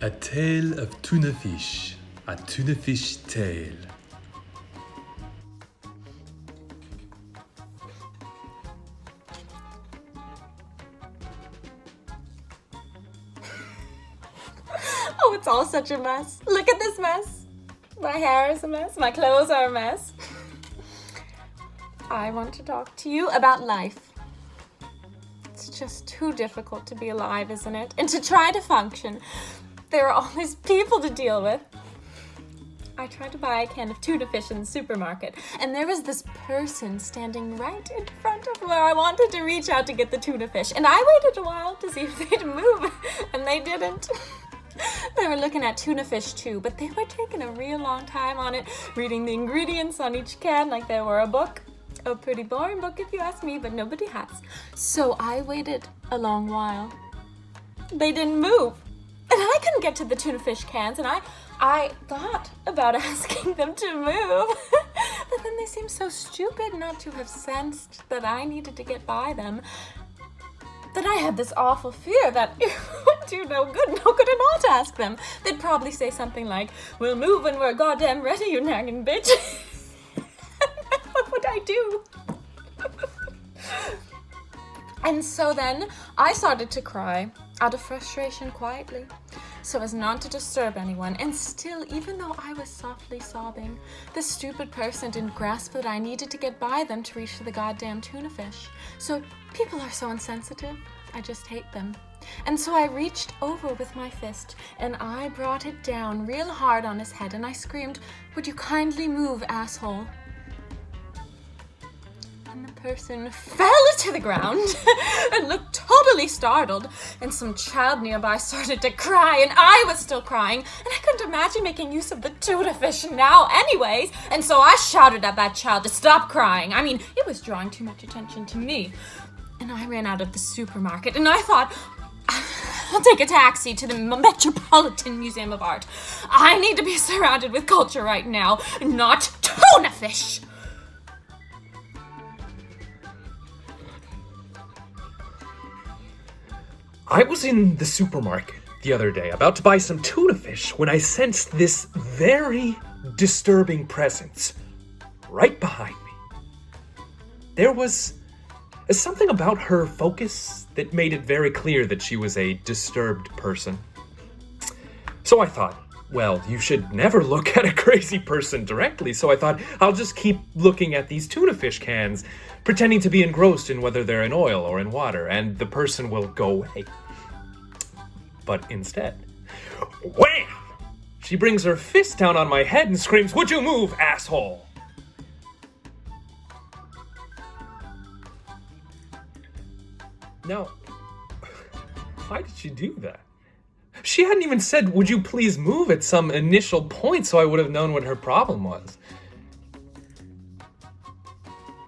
A tale of tuna fish, a tuna fish tale. Oh, it's all such a mess. Look at this mess. My hair is a mess. My clothes are a mess. I want to talk to you about life. It's just too difficult to be alive, isn't it? And to try to function. There are all these people to deal with. I tried to buy a can of tuna fish in the supermarket, and there was this person standing right in front of where I wanted to reach out to get the tuna fish. And I waited a while to see if they'd move, and they didn't. They were looking at tuna fish too, but they were taking a real long time on it, reading the ingredients on each can like they were a book. A pretty boring book if you ask me, but nobody has. So I waited a long while. They didn't move. And I couldn't get to the tuna fish cans, and I thought about asking them to move. But then they seemed so stupid not to have sensed that I needed to get by them, that I had this awful fear that it would do no good at all to ask them. They'd probably say something like, "We'll move when we're goddamn ready, you nagging bitch." What would I do? And so then I started to cry out of frustration quietly, so as not to disturb anyone. And still, even though I was softly sobbing, this stupid person didn't grasp that I needed to get by them to reach the goddamn tuna fish. So people are so insensitive. I just hate them. And so I reached over with my fist and I brought it down real hard on his head and I screamed, "Would you kindly move, asshole?" And the person fell to the ground and looked totally startled. And some child nearby started to cry, and I was still crying. And I couldn't imagine making use of the tuna fish now anyways. And so I shouted at that child to stop crying. I mean, it was drawing too much attention to me. And I ran out of the supermarket, and I thought, I'll take a taxi to the Metropolitan Museum of Art. I need to be surrounded with culture right now, not tuna fish. I was in the supermarket the other day about to buy some tuna fish when I sensed this very disturbing presence right behind me. There was something about her focus that made it very clear that she was a disturbed person. So I thought, well, you should never look at a crazy person directly, so I thought I'll just keep looking at these tuna fish cans, pretending to be engrossed in whether they're in oil or in water, and the person will go away. But instead, wham! She brings her fist down on my head and screams, "Would you move, asshole?" Now, why did she do that? She hadn't even said, "Would you please move?" at some initial point, so I would have known what her problem was.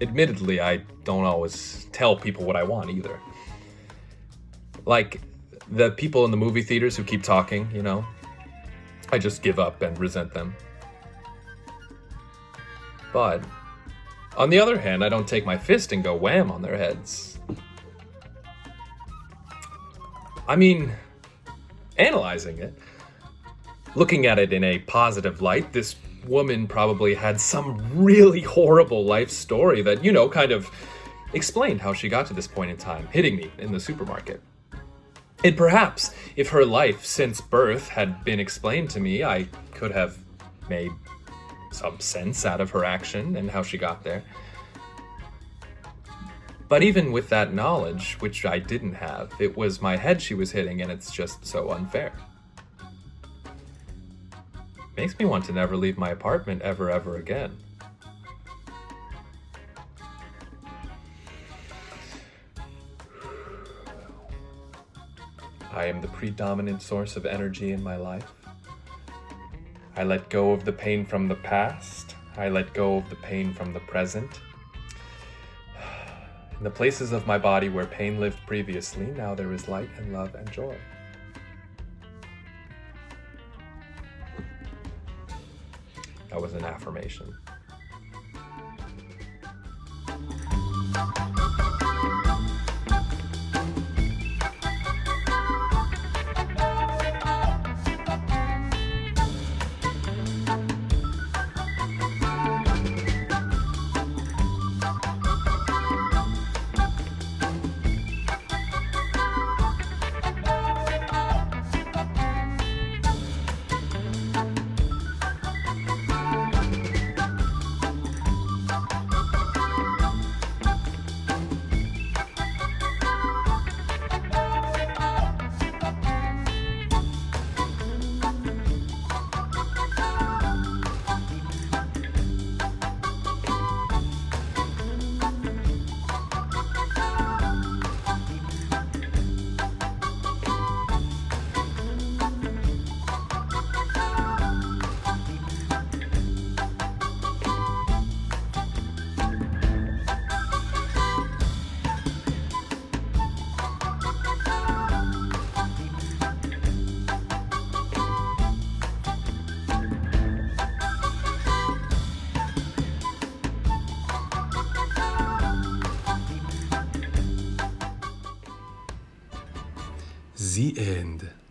Admittedly, I don't always tell people what I want either. Like the people in the movie theaters who keep talking, you know, I just give up and resent them. But on the other hand, I don't take my fist and go wham on their heads. I mean, analyzing it, looking at it in a positive light, this woman probably had some really horrible life story that, you know, kind of explained how she got to this point in time, hitting me in the supermarket. And perhaps if her life since birth had been explained to me, I could have made some sense out of her action and how she got there. But even with that knowledge, which I didn't have, it was my head she was hitting, and it's just so unfair. Makes me want to never leave my apartment ever again. I am the predominant source of energy in my life. I let go of the pain from the past. I let go of the pain from the present. In the places of my body where pain lived previously, now there is light and love and joy. That was an affirmation. The end.